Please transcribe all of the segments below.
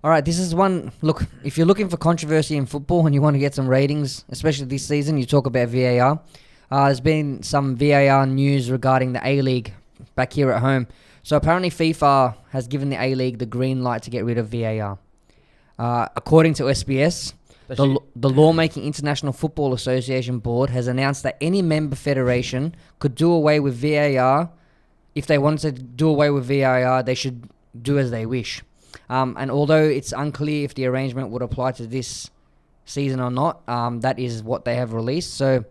All right, this is one. Look, if you're looking for controversy in football and you want to get some ratings, especially this season, you talk about VAR. There's been some VAR news regarding the A-League back here at home. So apparently FIFA has given the A-League the green light to get rid of VAR. According to SBS, the Lawmaking International Football Association Board has announced that any member federation could do away with VAR. If they wanted to do away with VAR, they should do as they wish. And although it's unclear if the arrangement would apply to this season or not, that is what they have released. So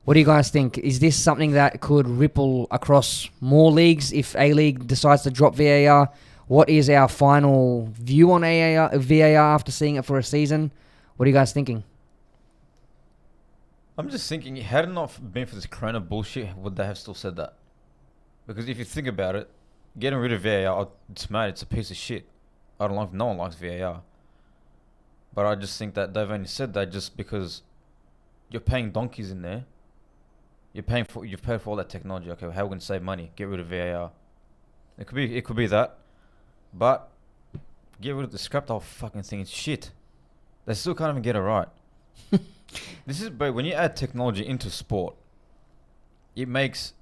what do you guys think? Is this something that could ripple across more leagues if A-League decides to drop VAR? What is our final view on VAR after seeing it for a season? What are you guys thinking? I'm just thinking, had it not been for this corona bullshit, would they have still said that? Because if you think about it, getting rid of VAR, it's mad, it's a piece of shit. No one likes VAR. But I just think that they've only said that just because you're paying donkeys in there. You've paid for all that technology. Okay, how are we going to save money? Get rid of VAR. It could be that. But get rid of scrap the whole fucking thing. It's shit. They still can't even get it right. But when you add technology into sport, it makes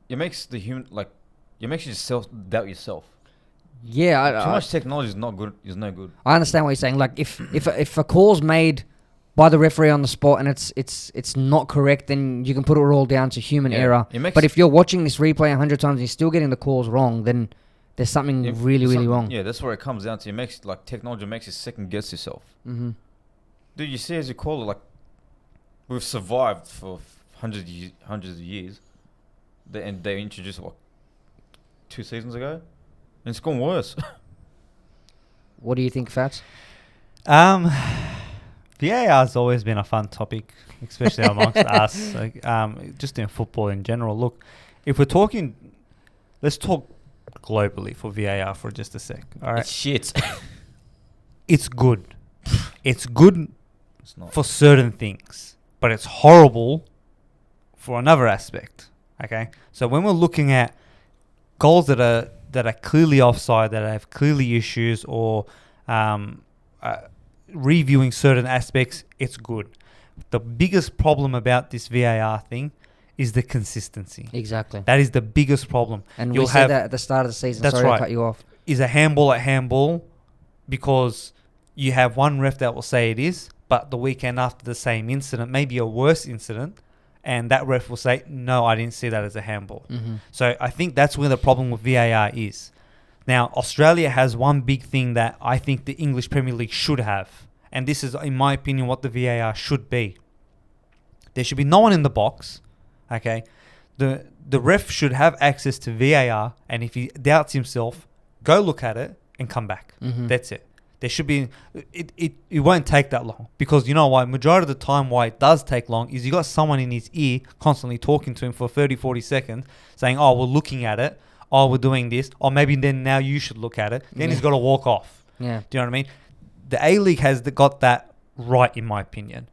the human it makes you doubt yourself. Yeah, too much technology is not good. Is no good. I understand what you're saying. Like if a call's made by the referee on the spot and it's not correct, then you can put it all down to human error. But if you're watching this replay 100 times and you're still getting the calls wrong, then there's something really wrong. Yeah, that's where it comes down to. Technology makes you second guess yourself. Mm-hmm. Dude, you see, as you call it, we've survived for hundreds of years. They introduced it 2 seasons ago, and it's gone worse. What do you think, Fats? VAR's always been a fun topic, especially amongst us. Just in football in general. Look, if we're talking, let's talk globally for VAR for just a sec. All right, it's shit. It's good. It's good for certain things, but it's horrible for another aspect. Okay, so when we're looking at goals that are clearly offside, that have clearly issues, or reviewing certain aspects, it's good. The biggest problem about this VAR thing is the consistency. Exactly. That is the biggest problem. And we said that at the start of the season. That's Sorry right. to cut you off. Is a handball at handball because you have one ref that will say it is, but the weekend after the same incident, maybe a worse incident, and that ref will say, no, I didn't see that as a handball. Mm-hmm. So I think that's where the problem with VAR is. Now, Australia has one big thing that I think the English Premier League should have. And this is, in my opinion, what the VAR should be. There should be no one in the box. Okay? The ref should have access to VAR, and if he doubts himself, go look at it and come back. Mm-hmm. That's it. There should be... It won't take that long. Because you know why? Majority of the time why it does take long is you got someone in his ear constantly talking to him for 30, 40 seconds saying, oh, we're looking at it. Oh, we're doing this. Or maybe then now you should look at it. Then he's got to walk off. Yeah. Do you know what I mean? The A-League has got that right, in my opinion.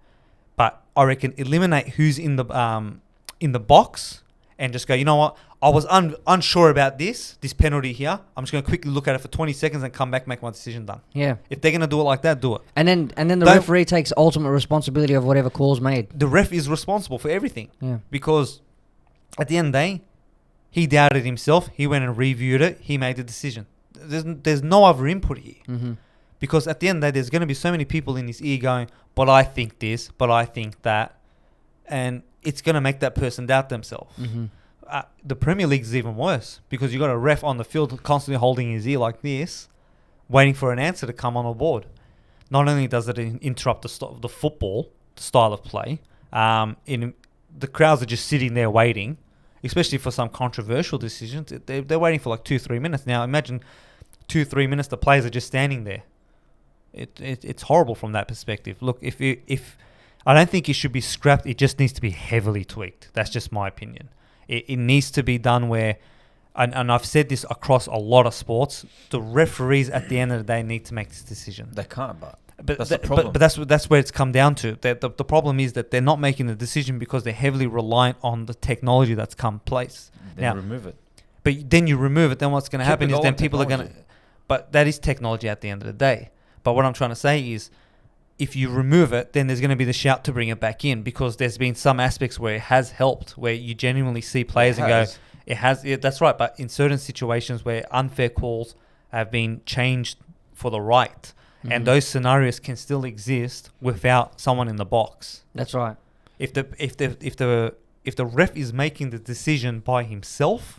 But I reckon eliminate who's in the box and just go, you know what? I was unsure about this penalty here. I'm just going to quickly look at it for 20 seconds and come back, make my decision done. Yeah. If they're going to do it like that, do it. And then the referee takes ultimate responsibility of whatever call's made. The ref is responsible for everything. Yeah. Because at the end of the day, he doubted himself. He went and reviewed it. He made the decision. There's no other input here. Mm-hmm. Because at the end of the day, there's going to be so many people in his ear going, but I think this, but I think that. And it's going to make that person doubt themselves. Mm-hmm. The Premier League is even worse because you've got a ref on the field constantly holding his ear like this, waiting for an answer to come on the board. Not only does it interrupt the football, the style of play, the crowds are just sitting there waiting, especially for some controversial decisions. They're waiting for like 2-3 minutes. Now imagine 2-3 minutes the players are just standing there. It's horrible from that perspective. Look, if I don't think it should be scrapped, it just needs to be heavily tweaked. That's just my opinion. It needs to be done where, and I've said this across a lot of sports, the referees at the end of the day need to make this decision. They can't, but that's the problem. But that's where it's come down to. The problem is that they're not making the decision because they're heavily reliant on the technology that's come place. Then remove it. But then you remove it, then what's going to happen is then people are going to... But that is technology at the end of the day. But what I'm trying to say is, if you remove it, then there's going to be the shout to bring it back in, because there's been some aspects where it has helped, where you genuinely see players and go, it has. Yeah, that's right. But in certain situations where unfair calls have been changed for the right, and those scenarios can still exist without someone in the box. That's right. If the ref is making the decision by himself,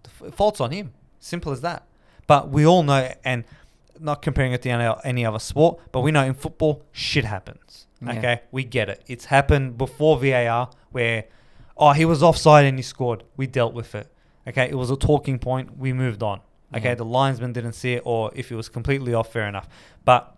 the fault's on him. Simple as that. But we all know, and not comparing it to any other sport, but we know in football, shit happens. Yeah. Okay, we get it. It's happened before VAR where, he was offside and he scored. We dealt with it. Okay, it was a talking point. We moved on. Okay, the linesman didn't see it, or if it was completely off, fair enough. But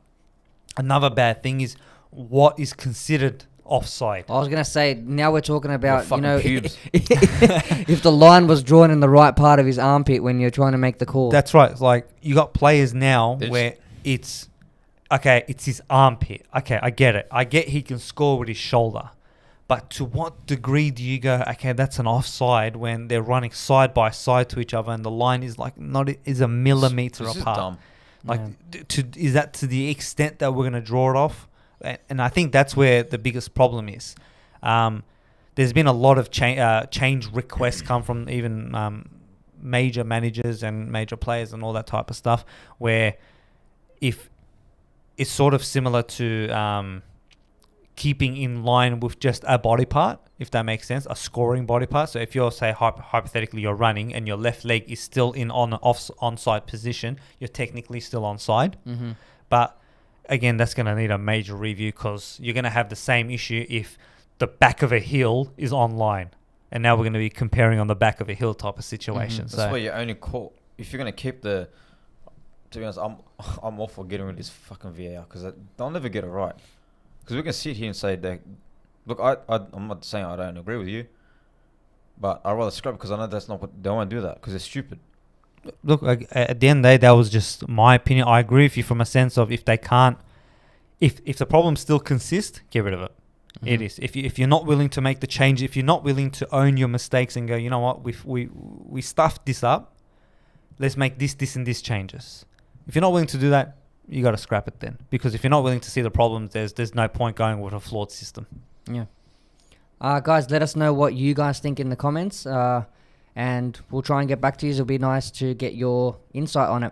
another bad thing is what is considered offside. I was going to say, now we're talking about, pubes. if the line was drawn in the right part of his armpit when you're trying to make the call. That's right. It's like, you got players now where it's his armpit. Okay, I get it. I get he can score with his shoulder. But to what degree do you go, okay, that's an offside when they're running side by side to each other and the line is like is a millimeter This is apart? dumb. Like, is that to the extent that we're going to draw it off? And I think that's where the biggest problem is. There's been a lot of change requests come from even major managers and major players and all that type of stuff, where if it's sort of similar to keeping in line with just a body part, if that makes sense, a scoring body part. So if you're, say, hypothetically you're running and your left leg is still in onside position, you're technically still onside. But again, that's going to need a major review, because you're going to have the same issue if the back of a hill is online. And now we're going to be comparing on the back of a hill type of situation. That's why you only call, if you're going to keep the, to be honest, I'm all for getting rid of this fucking VAR, because they'll never get it right. Because we can sit here and say that, look, I'm not saying I don't agree with you, but I'd rather scrap it, because I know that's not what they want to do, that because it's stupid. Look, at the end of the day, that was just my opinion. I agree with you from a sense of, if they can't, if the problem still consists, get rid of it. It is. If you're not willing to make the change, if you're not willing to own your mistakes and go, you know what, we stuffed this up, let's make this and this changes. If you're not willing to do that, you got to scrap it then. Because if you're not willing to see the problems, there's no point going with a flawed system. Yeah. Guys, let us know what you guys think in the comments. And we'll try and get back to you. It'll be nice to get your insight on it.